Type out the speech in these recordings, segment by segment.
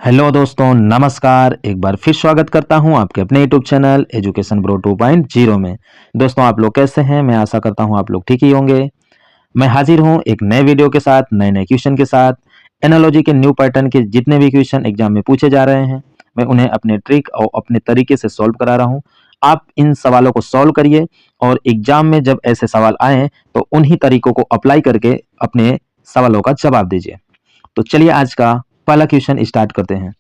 Hello दोस्तों, नमस्कार। एक बार फिर स्वागत करता हूं आपके अपने यूट्यूब चैनल एजुकेशन ब्रो 2.0 में। दोस्तों, आप लोग कैसे हैं? मैं आशा करता हूं आप लोग ठीक ही होंगे। मैं हाजिर हूं एक नए वीडियो के साथ, नए नए क्वेश्चन के साथ। एनालॉजी के न्यू पैटर्न के जितने भी क्वेश्चन एग्जाम में पूछे जा रहे हैं, मैं उन्हें अपने ट्रिक और अपने तरीके से सॉल्व करा रहा हूं। आप इन सवालों को सॉल्व करिए और एग्जाम में जब ऐसे सवाल आए तो उन्हीं तरीकों को अप्लाई करके अपने सवालों का जवाब दीजिए। तो चलिए आज का पहला क्वेश्चन स्टार्ट करते हैं।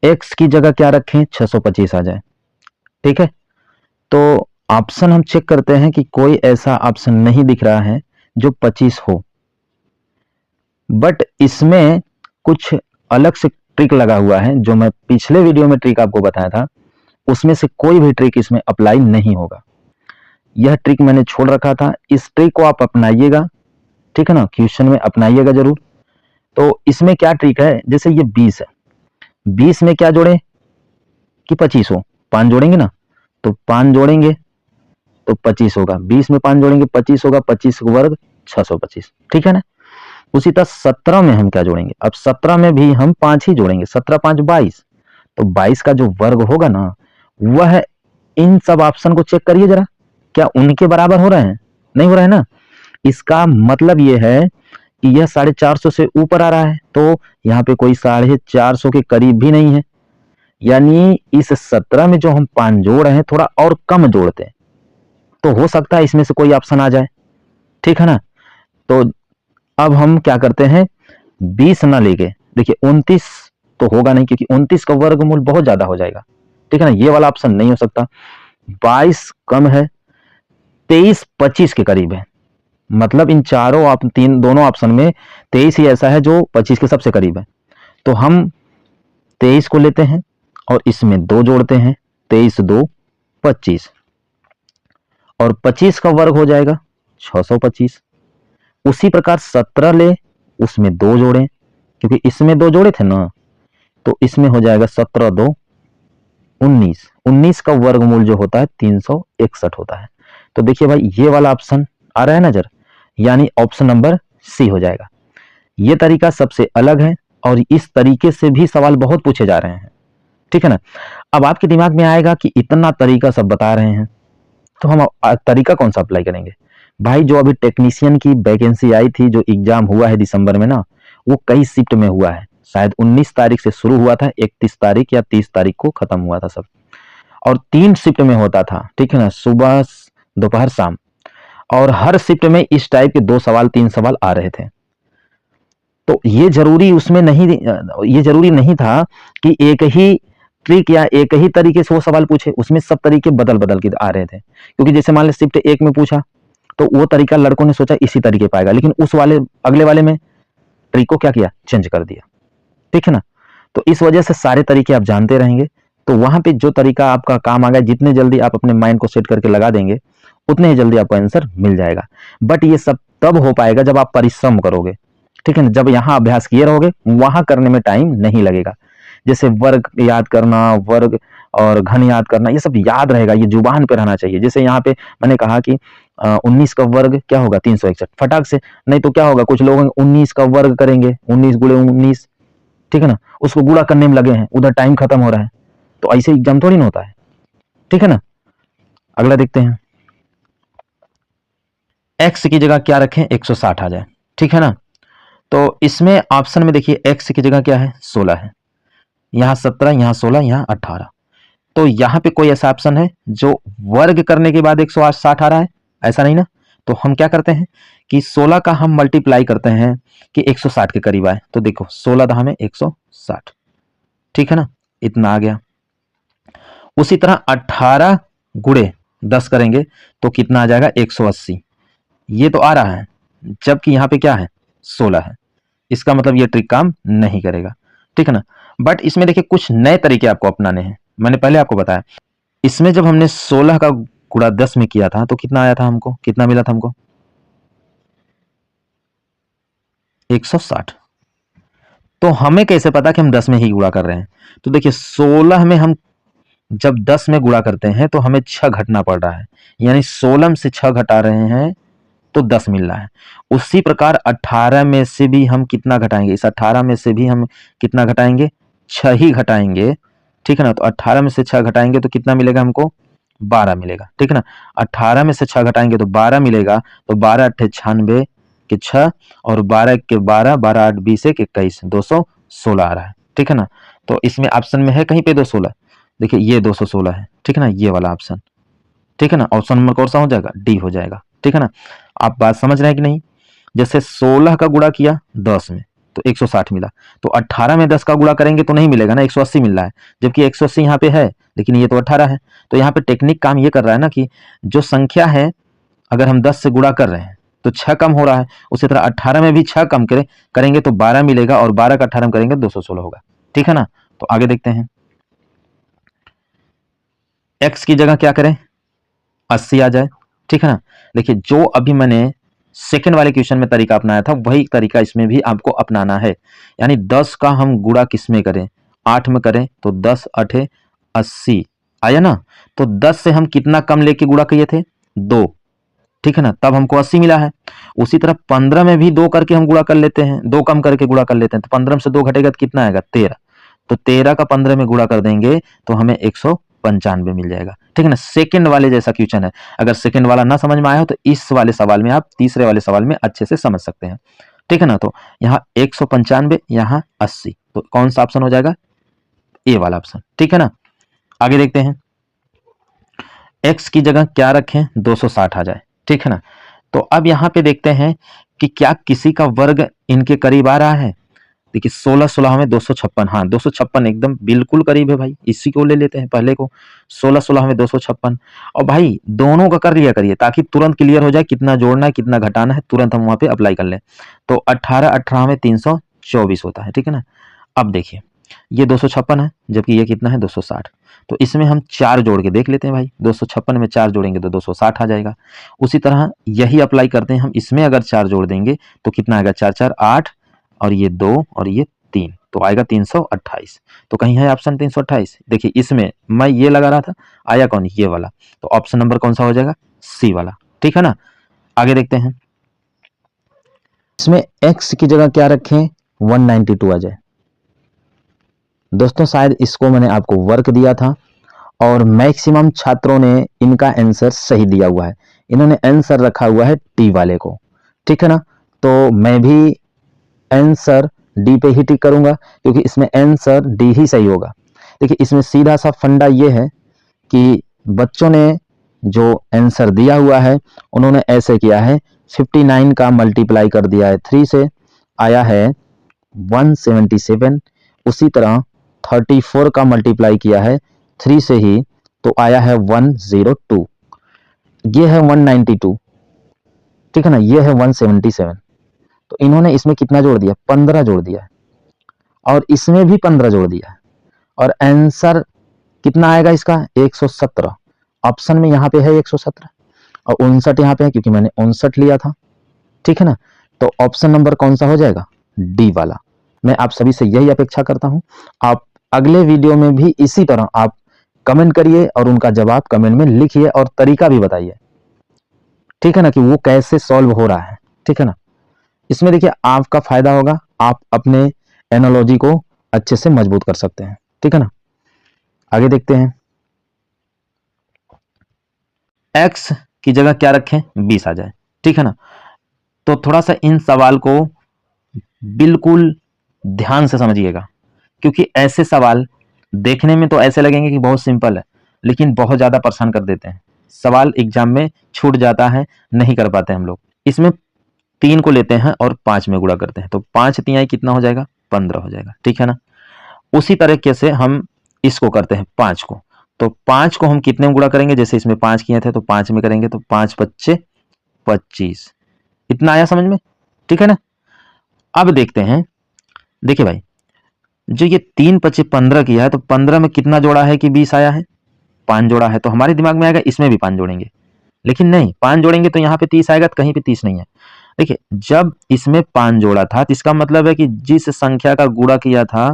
एक्स की जगह क्या रखें? 625 आ जाए। ठीक है, तो ऑप्शन हम चेक करते हैं कि कोई ऐसा ऑप्शन नहीं दिख रहा है जो 25 हो, बट इसमें कुछ अलग से ट्रिक लगा हुआ है। जो मैं पिछले वीडियो में ट्रिक आपको बताया था, उसमें से कोई भी ट्रिक इसमें अप्लाई नहीं होगा। यह ट्रिक मैंने छोड़ रखा था, इस ट्रिक को आप अपनाइएगा। ठीक है ना, क्वेश्चन में अपनाइएगा जरूर। तो इसमें क्या ट्रिक है, जैसे ये 20 है, 20 में क्या जोड़े कि 25 हो? 5 जोड़ेंगे ना, तो 5 जोड़ेंगे तो 25 होगा। 20 में 5 जोड़ेंगे 25 होगा। 25 वर्ग 625। ठीक है ना। उसी तरह 17 में हम क्या जोड़ेंगे? अब 17 में भी हम 5 ही जोड़ेंगे। 17 5 22, तो 22 का जो वर्ग होगा ना, वह इन सब ऑप्शन को चेक करिए जरा, क्या उनके बराबर हो रहे हैं? नहीं हो रहे हैं ना। इसका मतलब यह है कि यह 450 से ऊपर आ रहा है, तो यहाँ पे कोई 450 के करीब भी नहीं है। यानी इस 17 में जो हम 5 जोड़ रहे हैं, थोड़ा और कम जोड़ते हैं तो हो सकता है इसमें से कोई ऑप्शन आ जाए। ठीक है ना। तो अब हम क्या करते हैं, 20 ना लेके, देखिए 29 तो होगा नहीं, क्योंकि 29 का वर्गमूल बहुत ज्यादा हो जाएगा। ठीक है ना, ये वाला ऑप्शन नहीं हो सकता। 22 कम है, 23 25 के करीब है। मतलब इन चारों आप तीन दोनों ऑप्शन में 23 ही ऐसा है जो 25 के सबसे करीब है। तो हम 23 को लेते हैं और इसमें 2 जोड़ते हैं। 23 2 25, और 25 का वर्ग हो जाएगा 625। उसी प्रकार 17 ले, उसमें 2 जोड़ें, क्योंकि इसमें 2 जोड़े थे ना, तो इसमें हो जाएगा 17 2 19। 19 का वर्गमूल जो होता है 361 होता है। तो देखिए भाई, ये वाला ऑप्शन आ रहा है नजर, यानी ऑप्शन नंबर सी हो जाएगा। ये तरीका सबसे अलग है और इस तरीके से भी सवाल बहुत पूछे जा रहे हैं। ठीक है ना। अब आपके दिमाग में आएगा कि इतना तरीका सब बता रहे हैं, तो हम तरीका कौन सा अप्लाई करेंगे? भाई, जो अभी टेक्नीशियन की वैकेंसी आई थी, जो एग्जाम हुआ है दिसंबर में ना, वो कई शिफ्ट में हुआ है। शायद 19 तारीख से शुरू हुआ था, 31 तारीख या 30 तारीख को खत्म हुआ था सब, और 3 शिफ्ट में होता था। ठीक है ना, सुबह दोपहर शाम, और हर शिफ्ट में इस टाइप के 2 सवाल 3 सवाल आ रहे थे। तो ये जरूरी नहीं था कि एक ही ट्रिक या एक ही तरीके से वो सवाल पूछे। उसमें सब तरीके बदल बदल के आ रहे थे, क्योंकि जैसे मान लो शिफ्ट 1 में पूछा, तो वो तरीका लड़कों ने सोचा इसी तरीके पाएगा, लेकिन उस वाले अगले वाले में ट्रिक को क्या किया, चेंज कर दिया। ठीक है ना। तो इस वजह से सारे तरीके आप जानते रहेंगे, तो वहां पे जो तरीका आपका काम आ गया, जितने जल्दी आप अपने माइंड को सेट करके लगा देंगे, उतने ही जल्दी आपको आंसर मिल जाएगा। बट ये सब तब हो पाएगा जब आप परिश्रम करोगे। ठीक है ना। जब यहाँ अभ्यास किए रहोगे, वहां करने में टाइम नहीं लगेगा। जैसे वर्ग याद करना, वर्ग और घन याद करना, ये सब याद रहेगा, ये जुबान पे रहना चाहिए। जैसे यहाँ पे मैंने कहा कि 19 का वर्ग क्या होगा, 361, फटाक से। नहीं तो क्या होगा, कुछ लोग 19 का वर्ग करेंगे, 19 गुणे 19, ठीक है ना, उसको गुणा करने में लगे हैं, उधर टाइम खत्म हो रहा है। तो ऐसे एग्जाम थोड़ी ना होता है। ठीक है ना। अगला देखते हैं, एक्स की जगह क्या रखें, 160 आ जाए। ठीक है ना। तो इसमें ऑप्शन में देखिए, एक्स की जगह क्या है, 16 है, यहाँ 17, यहाँ 16, यहाँ 18। तो यहाँ पे कोई ऐसा ऑप्शन है जो वर्ग करने के बाद 160 आ रहा है? ऐसा नहीं ना। तो हम क्या करते हैं कि 16 का हम मल्टीप्लाई करते हैं कि 160 के करीब आए। तो देखो 16 दहा में 160। ठीक है ना, इतना आ गया। उसी तरह 18 गुणे 10 करेंगे तो कितना आ जाएगा, 180। ये तो आ रहा है, जबकि यहाँ पे क्या है, 16 है। इसका मतलब ये ट्रिक काम नहीं करेगा। ठीक है ना। बट इसमें देखिए कुछ नए तरीके आपको अपनाने हैं। मैंने पहले आपको बताया, इसमें जब हमने 16 का गुणा 10 में किया था तो कितना आया था हमको, कितना मिला था हमको, 160। तो हमें कैसे पता कि हम 10 में ही गुणा कर रहे हैं? तो देखिए 16 में हम जब 10 में गुणा करते हैं तो हमें 6 घटना पड़ रहा है, यानी 16 से 6 घटा रहे हैं तो 10 मिल रहा है। उसी प्रकार 18 में से भी हम कितना घटाएंगे, इस 18 में से भी हम कितना घटाएंगे, 6 ही घटाएंगे, ठीक है ना, तो 18 में से 6 घटाएंगे तो कितना मिलेगा हमको, 12 मिलेगा, ठीक है ना। 18 में से 6 घटाएंगे तो 12 मिलेगा, तो 12 अट्ठे 96 के 6 और 12 के 12, 12 8 20 1 21, 216 आ रहा है, ठीक है ना। तो इसमें ऑप्शन में है कहीं पे 216, देखिए ये 216 है, ठीक है ना, ये वाला ऑप्शन, ठीक है ना। ऑप्शन नंबर कौन सा हो जाएगा, डी हो जाएगा, ठीक है ना। आप बात समझ रहे हैं कि नहीं। जैसे 16 का गुणा किया 10 में तो 160 मिला, तो 18 में 10 का गुणा करेंगे तो नहीं मिलेगा ना, 180 मिल रहा है, जबकि 180 यहाँ पे है लेकिन ये तो 18 है। तो यहाँ पे टेक्निक काम ये कर रहा है ना कि जो संख्या है अगर हम 10 से गुणा कर रहे हैं तो 6 कम हो रहा है, उसी तरह 18 में भी 6 कम करेंगे तो 12 मिलेगा, और 12 का 18 में करेंगे 216 होगा, ठीक है ना। तो आगे देखते हैं, x की जगह क्या करें, 80 आ जाए, ठीक है ना। देखिए जो अभी मैंने सेकंड वाले क्वेश्चन में तरीका अपनाया था वही तरीका इसमें भी आपको अपनाना है। यानी 10 का हम गुणा किस में करें, 8 में करें, तो 10 8 80 आया ना। तो 10 से हम कितना कम लेके गुणा किए थे, 2, ठीक है ना, तब हमको 80 मिला है। उसी तरह 15 में भी 2 करके हम गुणा कर लेते हैं, 2 कम करके गुणा कर लेते हैं, तो 15 में से 2 घटेगा तो कितना आएगा, 13। तो 13 का 15 में गुणा कर देंगे तो हमें 195 मिल जाएगा, ठीक है ना। सेकंड वाले जैसा क्वेश्चन है, अगर सेकंड वाला ना समझ में आया हो तो इस वाले सवाल में आप तीसरे वाले सवाल में अच्छे से समझ सकते हैं, ठीक है ना। तो यहाँ 195, यहाँ 80, तो कौन सा ऑप्शन हो जाएगा, ए वाला ऑप्शन, ठीक है ना। आगे देखते हैं, x की जगह क्या रखें, 260 आ जाए, ठीक है ना। तो अब यहाँ पे देखते हैं कि क्या किसी का वर्ग इनके करीब आ रहा है। देखिए 16 16 में 256, हाँ 256 एकदम बिल्कुल करीब है भाई, इसी को ले लेते हैं पहले को, 16 16 में 256। और भाई दोनों का कर लिया करिए ताकि तुरंत क्लियर हो जाए कितना जोड़ना है कितना घटाना है, तुरंत हम वहां पे अप्लाई कर लें। तो 18 18 में 324 होता है, ठीक है ना। अब देखिए ये 256 है जबकि ये कितना है 260, तो इसमें हम 4 जोड़ के देख लेते हैं भाई, 256 में 4 जोड़ेंगे तो 260 आ जाएगा। उसी तरह यही अप्लाई करते हैं हम, इसमें अगर 4 जोड़ देंगे तो कितना आएगा, 4 4 8 और ये 2 और ये 3, तो आएगा 328। तो कहीं है ऑप्शन 328, देखिए इसमें मैं ये लगा रहा था, आया कौन, ये वाला। तो ऑप्शन नंबर कौन सा हो जाएगा, सी वाला, ठीक है ना। आगे देखते हैं, इसमें x की जगह क्या रखें, 192 आ जाए। दोस्तों शायद इसको मैंने आपको वर्क दिया था और मैक्सिमम छात्रों ने इनका आंसर सही दिया हुआ है, इन्होंने आंसर रखा हुआ है टी वाले को, ठीक है ना। तो मैं भी आंसर डी पे ही टिक करूंगा क्योंकि इसमें आंसर डी ही सही होगा। देखिए इसमें सीधा सा फंडा ये है कि बच्चों ने जो आंसर दिया हुआ है उन्होंने ऐसे किया है, 59 का मल्टीप्लाई कर दिया है 3 से, आया है 177। उसी तरह 34 का मल्टीप्लाई किया है 3 से ही, तो आया है 102। ये है 192, ठीक है ना, ये है 177। तो इन्होंने इसमें कितना जोड़ दिया, 15 जोड़ दिया है, और इसमें भी 15 जोड़ दिया है, और आंसर कितना आएगा इसका, 117। ऑप्शन में यहाँ पे है 117 और 59 यहाँ पे है क्योंकि मैंने 59 लिया था, ठीक है ना। तो ऑप्शन नंबर कौन सा हो जाएगा, डी वाला। मैं आप सभी से यही अपेक्षा करता हूं, आप अगले वीडियो में भी इसी तरह आप कमेंट करिए और उनका जवाब कमेंट में लिखिए और तरीका भी बताइए, ठीक है ना, कि वो कैसे सॉल्व हो रहा है, ठीक है ना। इसमें देखिए आपका फायदा होगा, आप अपने एनालॉजी को अच्छे से मजबूत कर सकते हैं, ठीक है ना। आगे देखते हैं, x की जगह क्या रखें, 20 आ जाए, ठीक है ना। तो थोड़ा सा इन सवाल को बिल्कुल ध्यान से समझिएगा क्योंकि ऐसे सवाल देखने में तो ऐसे लगेंगे कि बहुत सिंपल है लेकिन बहुत ज्यादा परेशान कर देते हैं, सवाल एग्जाम में छूट जाता है, नहीं कर पाते हम लोग। इसमें 3 को लेते हैं और 5 में गुणा करते हैं, तो 5 तिहाई कितना हो जाएगा, 15 हो जाएगा, ठीक है ना। उसी तरीके से हम इसको करते हैं 5 को, तो 5 को हम कितने में गुणा करेंगे, जैसे इसमें 5 किए थे तो 5 में करेंगे तो 5 बच्चे 25, इतना आया समझ में, ठीक है ना। अब देखते हैं, देखिए भाई जो ये 3 25 15 किया है तो 15 में कितना जोड़ा है कि 20 आया है, 5 जोड़ा है, तो हमारे दिमाग में आएगा इसमें भी 5 जोड़ेंगे, लेकिन नहीं 5 जोड़ेंगे तो यहाँ पे 30 आएगा, तो कहीं पे 30 नहीं है। देखिए जब इसमें 5 जोड़ा था तो इसका मतलब है कि जिस संख्या का गुणा किया था,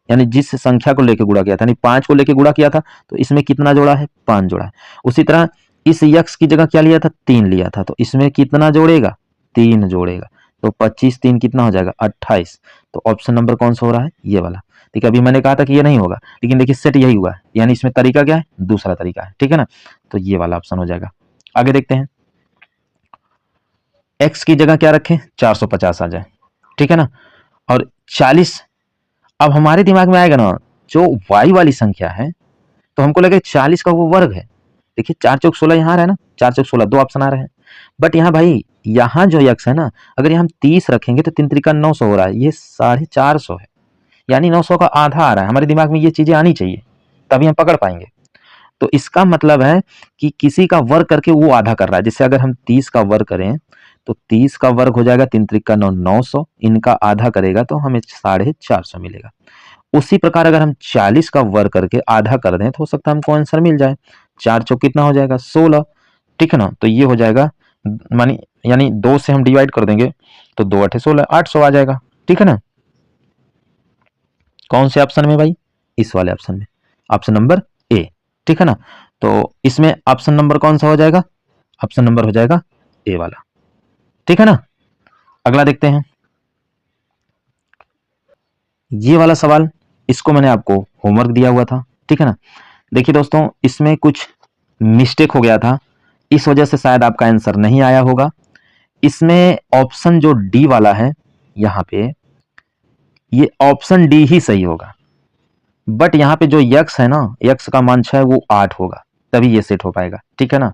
यानी जिस संख्या को लेकर गुणा किया था, यानी 5 को लेकर गुणा किया था, तो इसमें कितना जोड़ा है, 5 जोड़ा है। उसी तरह इस यक्स की जगह क्या लिया था, 3 लिया था, तो इसमें कितना जोड़ेगा, 3 जोड़ेगा, तो 25 3 कितना हो जाएगा, 28। तो ऑप्शन नंबर कौन सा हो रहा है, ये वाला। देखिए अभी मैंने कहा था कि ये नहीं होगा, लेकिन देखिए सेट यही हुआ है, यानी इसमें तरीका क्या है, दूसरा तरीका है, ठीक है ना। तो ये वाला ऑप्शन हो जाएगा। आगे देखते हैं, x की जगह क्या रखें, 450 आ जाए, ठीक है ना। और 40, अब हमारे दिमाग में आएगा ना जो y वाली संख्या है, तो हमको लगे 40 का वो वर्ग है। देखिए 4 चौक 16 यहाँ रहा है ना, 4 चौक 16 दो ऑप्शन आ रहे हैं, बट यहाँ भाई यहाँ जो यक्स है ना, अगर यहाँ हम 30 रखेंगे तो 3 त्रिका 900 हो रहा है, ये 450 है, यानी 900 का आधा आ रहा है। हमारे दिमाग में ये चीजें आनी चाहिए, तभी हम पकड़ पाएंगे। तो इसका मतलब है कि किसी का वर्ग करके वो आधा कर रहा है। जैसे अगर हम 30 का वर्ग करें तो 30 का वर्ग हो जाएगा 3 त्रिका 9, 900, इनका आधा करेगा तो हमें 450 मिलेगा। उसी प्रकार अगर हम 40 का वर्ग करके आधा कर दें तो हो सकता है हमको आंसर मिल जाए। 4 चौक कितना हो जाएगा, 16, ठीक है ना। तो ये हो जाएगा, मानी यानी 2 से हम डिवाइड कर देंगे तो 2 8 16, 800 आ जाएगा, ठीक है ना। कौन से ऑप्शन में भाई, इस वाले ऑप्शन में, ऑप्शन नंबर ए, ठीक है ना। तो इसमें ऑप्शन नंबर कौन सा हो जाएगा, ऑप्शन नंबर हो जाएगा ए वाला, ठीक है ना। अगला देखते हैं, ये वाला सवाल, इसको मैंने आपको होमवर्क दिया हुआ था, ठीक है ना। देखिए दोस्तों, इसमें कुछ मिस्टेक हो गया था, इस वजह से शायद आपका आंसर नहीं आया होगा। इसमें ऑप्शन जो डी वाला है यहाँ पे, ये ऑप्शन डी ही सही होगा, बट यहाँ पे जो यक्स है ना, यक्स का मान 6 वो 8 होगा, तभी ये सेट हो पाएगा, ठीक है ना।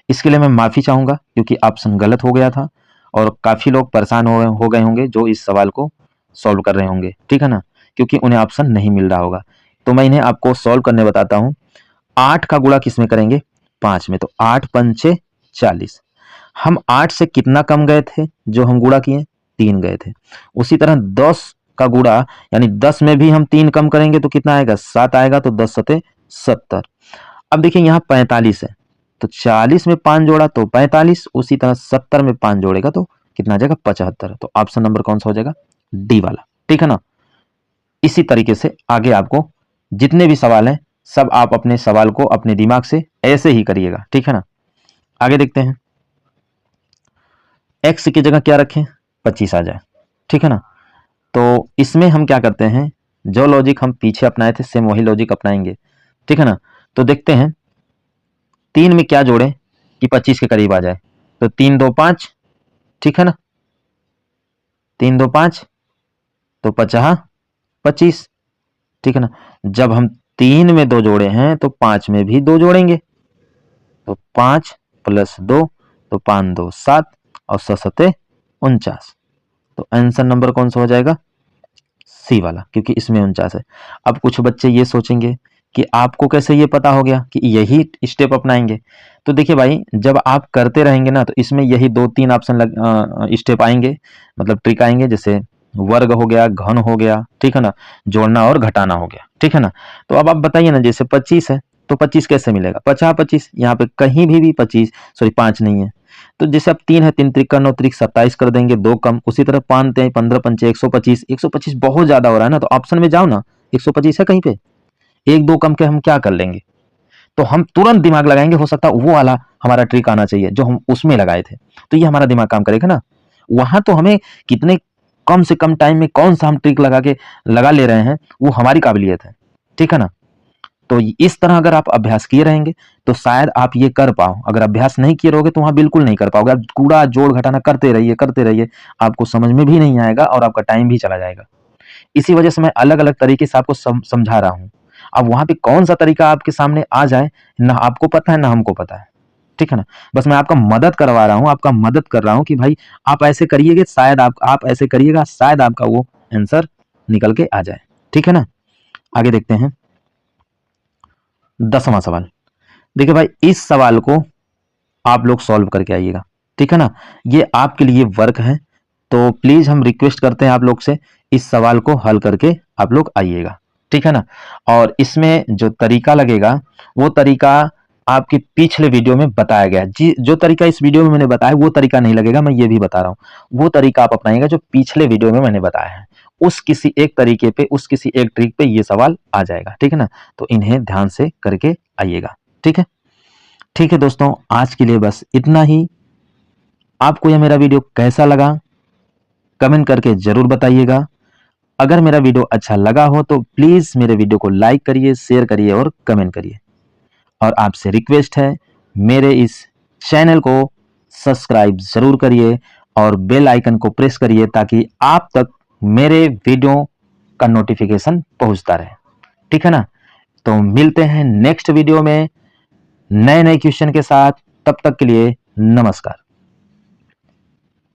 इसके लिए मैं माफी चाहूंगा क्योंकि ऑप्शन गलत हो गया था और काफी लोग परेशान हो गए होंगे जो इस सवाल को सॉल्व कर रहे होंगे, ठीक है ना, क्योंकि उन्हें ऑप्शन नहीं मिल रहा होगा। तो मैं इन्हें आपको सॉल्व करने बताता हूँ। 8 का गुणा किस में करेंगे, 5 में, तो 8 पंचे 40। हम 8 से कितना कम गए थे, जो हम गुणा किए 3 गए थे। उसी तरह 10 का गुणा, यानी 10 में भी हम 3 कम करेंगे तो कितना आएगा, 7 आएगा, तो 10 सते 70। अब देखिए यहाँ 45 है, तो 40 में 5 जोड़ा तो 45, उसी तरह 70 में 5 जोड़ेगा तो कितना आ जाएगा, 75। तो ऑप्शन नंबर कौन सा हो जाएगा, डी वाला, ठीक है ना। इसी तरीके से आगे आपको जितने भी सवाल हैं सब आप अपने सवाल को अपने दिमाग से ऐसे ही करिएगा, ठीक है ना। आगे देखते हैं, x की जगह क्या रखें, 25 आ जाए, ठीक है ना। तो इसमें हम क्या करते हैं, जो लॉजिक हम पीछे अपनाए थे सेम वही लॉजिक अपनाएंगे, ठीक है ना। तो देखते हैं 3 में क्या जोड़े कि 25 के करीब आ जाए, तो 3 2 5, ठीक है ना, 3 2 5, तो 50 25, ठीक है ना। जब हम 3 में 2 जोड़े हैं तो 5 में भी 2 जोड़ेंगे, तो 5 प्लस 2, तो 5 2 7 और 7 7 49। तो आंसर नंबर कौन सा हो जाएगा, सी वाला, क्योंकि इसमें 49 है। अब कुछ बच्चे ये सोचेंगे कि आपको कैसे ये पता हो गया कि यही स्टेप अपनाएंगे। तो देखिए भाई, जब आप करते रहेंगे ना तो इसमें यही 2 3 ऑप्शन स्टेप आएंगे, मतलब ट्रिक आएंगे, जैसे वर्ग हो गया, घन हो गया, ठीक है ना, जोड़ना और घटाना हो गया, ठीक है ना। तो अब आप बताइए ना, जैसे 25 है तो 25 कैसे मिलेगा, 50 25, यहाँ पे कहीं भी 25, सॉरी 5 नहीं है। तो जैसे अब 3 है, 3 त्रिका 9 त्रिक 27 कर देंगे, 2 कम, उसी तरह 5 3 15 पंचे 125, 125 बहुत ज्यादा हो रहा है ना, तो ऑप्शन में जाओ ना, 125 है कहीं पे, 1 2 कम के हम क्या कर लेंगे, तो हम तुरंत दिमाग लगाएंगे, हो सकता है वो वाला हमारा ट्रिक आना चाहिए जो हम उसमें लगाए थे, तो ये हमारा दिमाग काम करेगा ना। वहां तो हमें कितने कम से कम टाइम में कौन सा हम ट्रिक लगा ले रहे हैं, वो हमारी काबिलियत है, ठीक है ना। तो इस तरह अगर आप अभ्यास किए रहेंगे तो शायद आप ये कर पाओ, अगर अभ्यास नहीं किए रहोगे तो वहां बिल्कुल नहीं कर पाओगे। आप कूड़ा जोड़ घटाना करते रहिए, आपको समझ में भी नहीं आएगा और आपका टाइम भी चला जाएगा। इसी वजह से मैं अलग अलग तरीके से आपको समझा रहा हूं। अब वहां पे कौन सा तरीका आपके सामने आ जाए, ना आपको पता है ना हमको पता है, ठीक है ना। बस मैं आपका मदद करवा रहा हूं, आपका मदद कर रहा हूं कि भाई आप ऐसे करिएगा, शायद आप ऐसे करिएगा, शायद आपका वो आंसर निकल के आ जाए, ठीक है ना। आगे देखते हैं 10वां सवाल। देखिए भाई, इस सवाल को आप लोग सॉल्व करके आइएगा, ठीक है ना। ये आपके लिए वर्क है, तो प्लीज हम रिक्वेस्ट करते हैं आप लोग से, इस सवाल को हल करके आप लोग आइएगा, ठीक है ना। और इसमें जो तरीका लगेगा वो तरीका आपके पिछले वीडियो में बताया गया है। जी, जो तरीका इस वीडियो में मैंने बताया वो तरीका नहीं लगेगा, मैं ये भी बता रहा हूं। वो तरीका आप अपनाइएगा जो पिछले वीडियो में मैंने बताया है, उस किसी एक तरीके पे, उस किसी एक ट्रिक पे ये सवाल आ जाएगा, ठीक है ना। तो इन्हें ध्यान से करके आइएगा, ठीक है। ठीक है दोस्तों, आज के लिए बस इतना ही। आपको यह मेरा वीडियो कैसा लगा कमेंट करके जरूर बताइएगा। अगर मेरा वीडियो अच्छा लगा हो तो प्लीज मेरे वीडियो को लाइक करिए, शेयर करिए और कमेंट करिए। और आपसे रिक्वेस्ट है, मेरे इस चैनल को सब्सक्राइब जरूर करिए और बेल आइकन को प्रेस करिए ताकि आप तक मेरे वीडियो का नोटिफिकेशन पहुंचता रहे। ठीक है ना? तो मिलते हैं नेक्स्ट वीडियो में नए नए क्वेश्चन के साथ। तब तक के लिए नमस्कार।